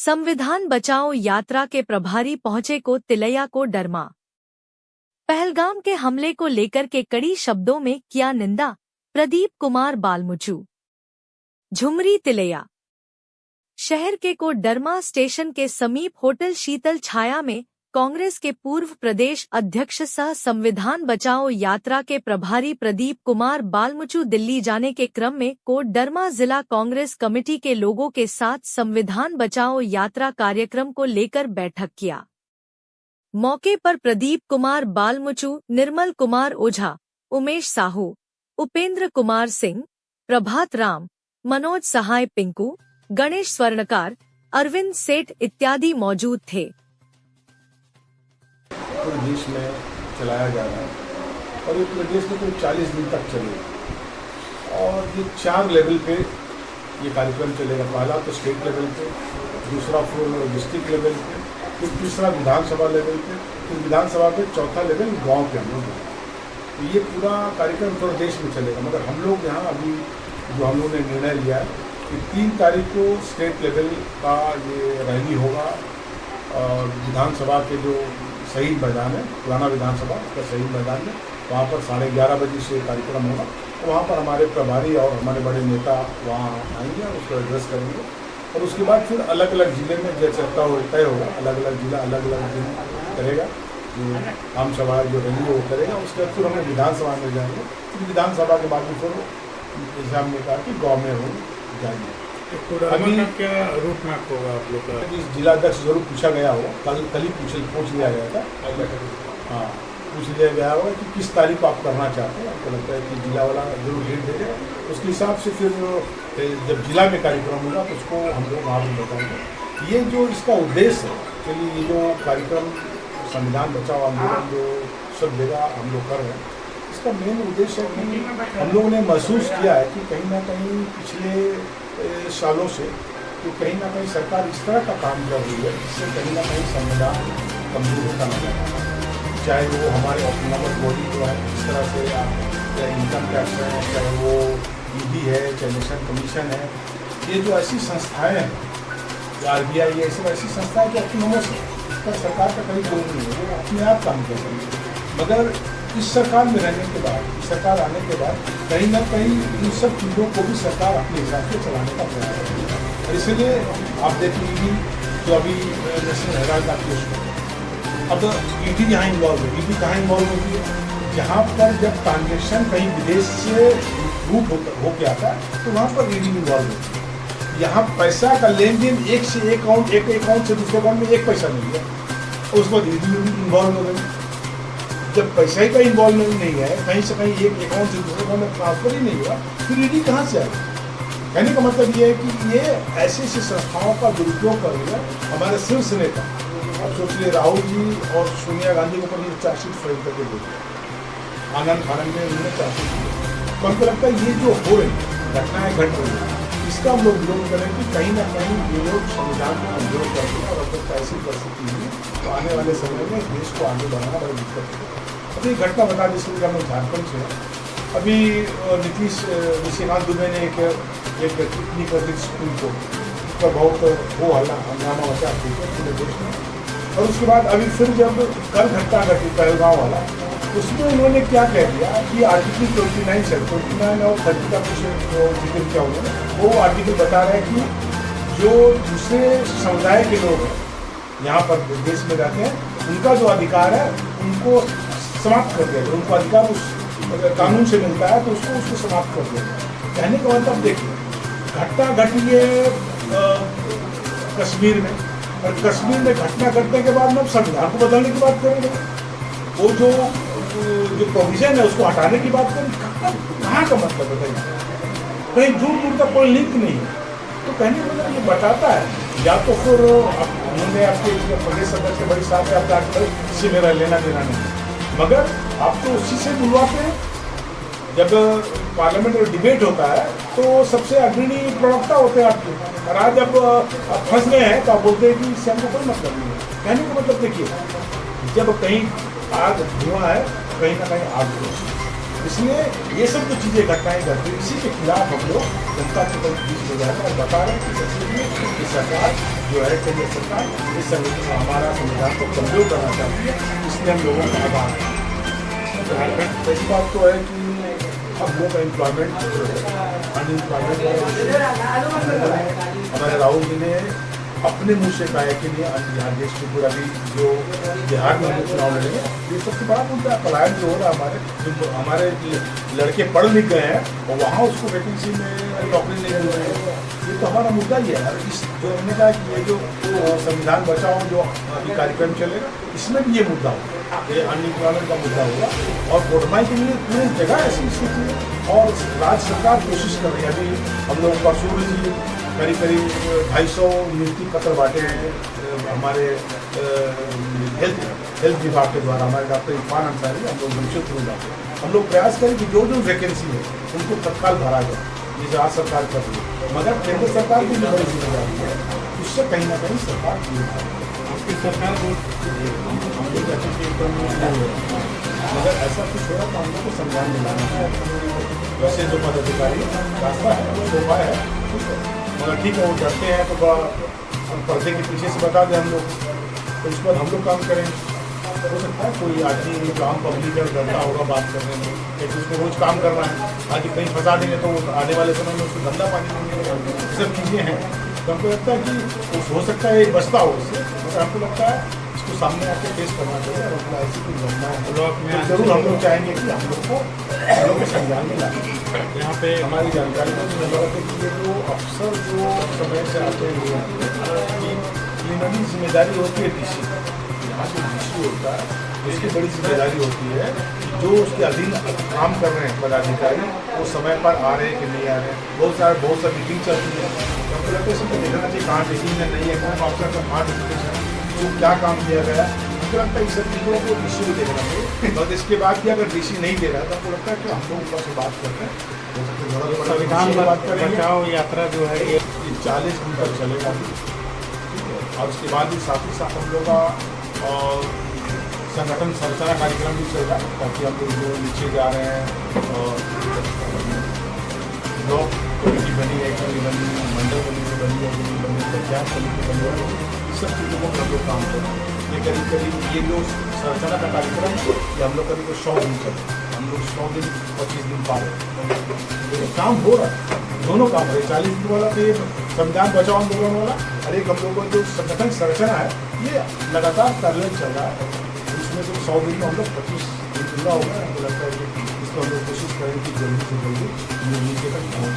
संविधान बचाओ यात्रा के प्रभारी पहुंचे को तिलैया को डरमा। पहलगाम के हमले को लेकर के कड़ी शब्दों में किया निंदा प्रदीप कुमार बालमुचू। झुमरी तिलैया शहर के कोडरमा स्टेशन के समीप होटल शीतल छाया में कांग्रेस के पूर्व प्रदेश अध्यक्ष सह संविधान बचाओ यात्रा के प्रभारी प्रदीप कुमार बालमुचू दिल्ली जाने के क्रम में कोडरमा जिला कांग्रेस कमेटी के लोगों के साथ संविधान बचाओ यात्रा कार्यक्रम को लेकर बैठक किया। मौके पर प्रदीप कुमार बालमुचू, निर्मल कुमार ओझा, उमेश साहू, उपेंद्र कुमार सिंह, प्रभात राम, मनोज सहाय, पिंकू, गणेश स्वर्णकार, अरविंद सेठ इत्यादि मौजूद थे। पूरे देश में चलाया जा रहा है और ये पूरे देश में करीब 40 दिन तक चलेगा और ये 4 लेवल पे ये कार्यक्रम चलेगा। पहला तो स्टेट लेवल पे, दूसरा फिर डिस्ट्रिक्ट लेवल पे, फिर तीसरा विधानसभा लेवल पे, फिर विधानसभा पे चौथा लेवल गांव के हम लोग। तो ये पूरा कार्यक्रम पूरे देश में चलेगा। मगर हम लोग यहाँ अभी जो हम लोगों ने निर्णय लिया है कि 3 तारीख को स्टेट लेवल का ये रैली होगा और विधानसभा के जो शहीद मैदान है, पुराना विधानसभा का शहीद मैदान में, वहाँ पर 11:30 बजे से कार्यक्रम होगा। तो वहाँ पर हमारे प्रभारी और हमारे बड़े नेता वहाँ आएंगे और उसको एड्रेस करेंगे और उसके बाद फिर अलग अलग जिले में जैसे तय होगा, अलग अलग जिला अलग अलग दिन करेगा। जो आम सभा जो रैली वो करेगा, उसके बाद फिर हम विधानसभा में जाएंगे। फिर विधानसभा के बाद फिर जैसे हमने कहा कि गाँव में हम जाएंगे। अभी क्या रूट मैप होगा आप लोग का? जिला अध्यक्ष जरूर पूछा गया हो, कल ही पूछ लिया गया था। हाँ, पूछ लिया गया होगा कि किस तारीख को आप करना चाहते हैं। आपको लगता है कि जिला वाला जरूर डेट देगा, उसके हिसाब से फिर जब जिला में कार्यक्रम होगा तो उसको हम लोग वहाँ पर बताएंगे। ये जो इसका उद्देश्य है, चलिए ये जो कार्यक्रम संविधान बचाओ आंदोलन जो सब जगह हम लोग कर रहे हैं, इसका मेन उद्देश्य है कि हम लोगों ने महसूस किया है कि कहीं ना कहीं पिछले सालों से तो कहीं ना कहीं सरकार इस तरह का काम कर रही है जिससे कहीं ना कहीं संविधान कमजोर होता नजर आता है। चाहे वो हमारे ऑटोनॉमस बॉडी जो है, इस तरह से चाहे इनकम टैक्स है, चाहे वो ईडी है, चाहे इलेक्शन कमीशन है, ये जो ऐसी संस्थाएँ हैं, RBI है, ऐसी संस्थाएँ जो ऑटोनॉमस है, इसका सरकार का कहीं जोर नहीं है, वो अपने आप काम कर रही है। मगर इस सरकार में रहने के बाद, इस सरकार आने के बाद कहीं ना कहीं इन सब चीज़ों को भी सरकार अपने हिसाब से चलाने का प्रयास करती है। और इसलिए आप देखिए जो अभी नेशनल हेराल्ड का केस हुआ, अब ईडी यहाँ इन्वॉल्व है। ईडी कहाँ इन्वॉल्व होती है? जहाँ पर जब ट्रांजेक्शन कहीं विदेश से रूट होके आता है तो वहाँ पर ईडी इन्वॉल्व होती है। यहाँ पैसा का लेन देन एक अकाउंट से दूसरे अकाउंट में एक पैसा नहीं है, उसके बाद ईडी इन्वॉल्व हो गई। जब पैसा का इन्वॉल्वमेंट नहीं है, कहीं से कहीं एक अकाउंट से दूसरे अकाउंट में ट्रांसफर ही नहीं हुआ, फिर ईडी कहाँ से आएगी? कहने का मतलब ये है कि ये ऐसी संस्थाओं का दुरुपयोग कर रही है हमारे शीर्ष नेता। अब सोचिए, राहुल जी और सोनिया गांधी के ऊपर ये चार्जशीट फाइल करके दे दिया, आनंद फानंद में उन्होंने चार्जशीट दिया। तो हमको लगता है ये जो हो रही घटनाएं घट रही है, इसका हम लोग विरोध करें कि कहीं ना कहीं ये लोग संविधान को कमजोर करते हैं और अगर ऐसी परिस्थिति हुई तो आने वाले समय में देश को आगे बढ़ाना बड़ी दिक्कत है। अभी घटना बता दी, इसलिए हम लोग झारखंड से अभी निशिकांत दुबे ने एक टिप्पणी कर दी सुप्रीम कोर्ट पर, बहुत वो हंगामा मचा पूरे देश में। और उसके बाद अभी फिर जब कल घटना घटी पहलगांव वाला, उसमें उन्होंने क्या कह दिया कि आर्टिकल 29 है, 29 और 30 का कुछ जिक्र किया उन्होंने। वो आर्टिकल बता रहे हैं कि जो दूसरे समुदाय के लोग हैं यहाँ पर देश में रहते हैं, उनका जो अधिकार है उनको समाप्त कर दिया जाए। उनको अधिकार उस कानून से मिलता है तो उसको समाप्त कर दिया जाए। कहने का मतलब देखिए, घटना घटी है कश्मीर में, और कश्मीर में घटना घटने के बाद में संविधान को बदलने की बात करेंगे, वो जो प्रोविजन है उसको हटाने की बात करें। कहाँ का मतलब बताइए? कहीं दूर दूर का कोई लिंक नहीं है। तो कहने का मतलब ये बताता है या तो फिर उन्होंने आपके प्रदेश सदस्य के बड़ी साथ आपका किसी मेरा लेना देना नहीं, मगर आप तो उसी से बुलवाते हैं। जब पार्लियामेंट में डिबेट होता है तो सबसे अग्रणी प्रवक्ता होते हैं आपके, और आज जब आप फंस गए हैं तो आप बोलते हैं कि इससे हमको कोई मतलब नहीं है। कहने का मतलब देखिए, जब कहीं आग धुआं है, कहीं ना कहीं आग हो, इसलिए ये सब जो चीज़ें घटनाएं घटती, इसी के खिलाफ हम लोग जनता के बीच में जाकर और बता रहे हैं कि सरकार जो है केंद्र सरकार इस हमारा संविधान को कमजोर करना चाहती है, इसलिए हम लोगों का आभार है। पहली बात तो है कि अब लोगों का एम्प्लॉयमेंट अनएम्प्लॉयमेंट हमारे राहुल जी ने अपने मुंह से कहा है कि नहीं बिहार देश के पूरा भी जो बिहार में हम चुनाव लड़ेंगे, ये सबसे बड़ा मुद्दा है। पलायन जो हो रहा है हमारे लड़के पढ़ लिख गए हैं और वहाँ उसको वैकेंसी में नौकरी नहीं मिल रही है, ये तो हमारा मुद्दा ही है। इस जो हमने कहा कि ये जो संविधान बचाओ जो अभी कार्यक्रम चलेगा, इसमें भी ये मुद्दा होगा, ये अनएम्प्लॉयमेंट का मुद्दा होगा। और कोटमाई के लिए पूरी जगह ऐसी स्थिति है और राज्य सरकार कोशिश कर रही है। अभी हम लोग परसूरी जी करीब 250 नियुक्ति पत्र बांटे हैं हमारे हेल्थ विभाग के द्वारा, हमारे डॉक्टर इरफान अंसारी, हम लोग जमशेदपुर जाते हैं। हम लोग प्रयास करें कि जो वैकेंसी है उनको तत्काल भरा जाए, जिसे राज्य सरकार कर रही है, मगर केंद्र सरकार की भी बड़ी जिम्मेदारी है, उससे कहीं ना कहीं सरकार आपकी सरकार को हम लोग अच्छे के मगर ऐसा कुछ हो रहा तो हम लोग को संज्ञान में लाना चाहिए। वैसे जो पदाधिकारी रास्ता है वो शोभा है, मगर ठीक है वो डरते हैं तो हम पर्दे के पीछे से बता दें हम लोग, तो इस पर हम लोग काम करेंगे। हो सकता है कोई आदमी जो आम पब्लिक है डरता होगा बात करने में, लेकिन उसको रोज काम करना है, आज कहीं फंसा देंगे तो आने वाले समय में उसको गंदा पानी नहीं मिलेगा, सब चीज़ें हैं। तो हमको लगता है कि हो सकता है बचता हो उससे, मगर हमको लगता है इसको सामने आके फेस करना चाहिए और अपना ऐसी कोई घटना है तो जरूर हम लोग चाहेंगे कि हम लोग को संज्ञान में लाए। यहाँ पे हमारी जानकारी में मिला है कि ये जो अफसर जो समय से आते हुए प्लीनरी जिम्मेदारी होती है डीसी, यहाँ जो डीसी होता है उसकी बड़ी जिम्मेदारी होती है कि जो उसके अधीन काम कर रहे हैं पदाधिकारी वो समय पर आ रहे हैं कि नहीं आ रहे हैं। बहुत सारी मीटिंग चलती है, हमको लगता है इसमें देखना चाहिए कहाँ मीटिंग है नहीं है, कौन अफसर का कहाँ डिस्कशन जो क्या काम किया गया। मुझे लगता है इस सब चीज़ों को डीसी को देखना चाहिए और इसके बाद भी अगर डीसी नहीं दे रहा है तो हमको लगता है कि हम लोग ऊपर से बात करते हैं। संविधान बचाओ यात्रा जो है ये 40 दिन तक चलेगा, ठीक है। और उसके बाद भी साथ ही साथ हम लोग का संगठन संरचना कार्यक्रम भी चल रहा है, ताकि हम लोग जो नीचे जा रहे हैं और ब्लॉक कमेटी बनी है, कमेटी बनी, मंडल कमेटी बनी है, पंचायत कमेटी बनी है, सब चीज़ों को हम लोग काम करें। ये करीब ये जो संरचना का कार्यक्रम ये हम लोग करीब 100 दिन चले, हम लोग 100 दिन 25 दिन पार है, काम हो रहा है, दोनों काम हो रहे। 40 दिन वाला तो संविधान बचाओ आंदोलन वाला, और एक हम लोग का जो संगठन संरचना है ये लगातार कार्यान्वयन चल रहा है। इसमें तो 100 दिन में हम लोग 25 दिन पूरा होगा। हमको लगता है कि इसमें हम लोग कोशिश करें कि जल्दी से जल्दी नीचे तक पहुँच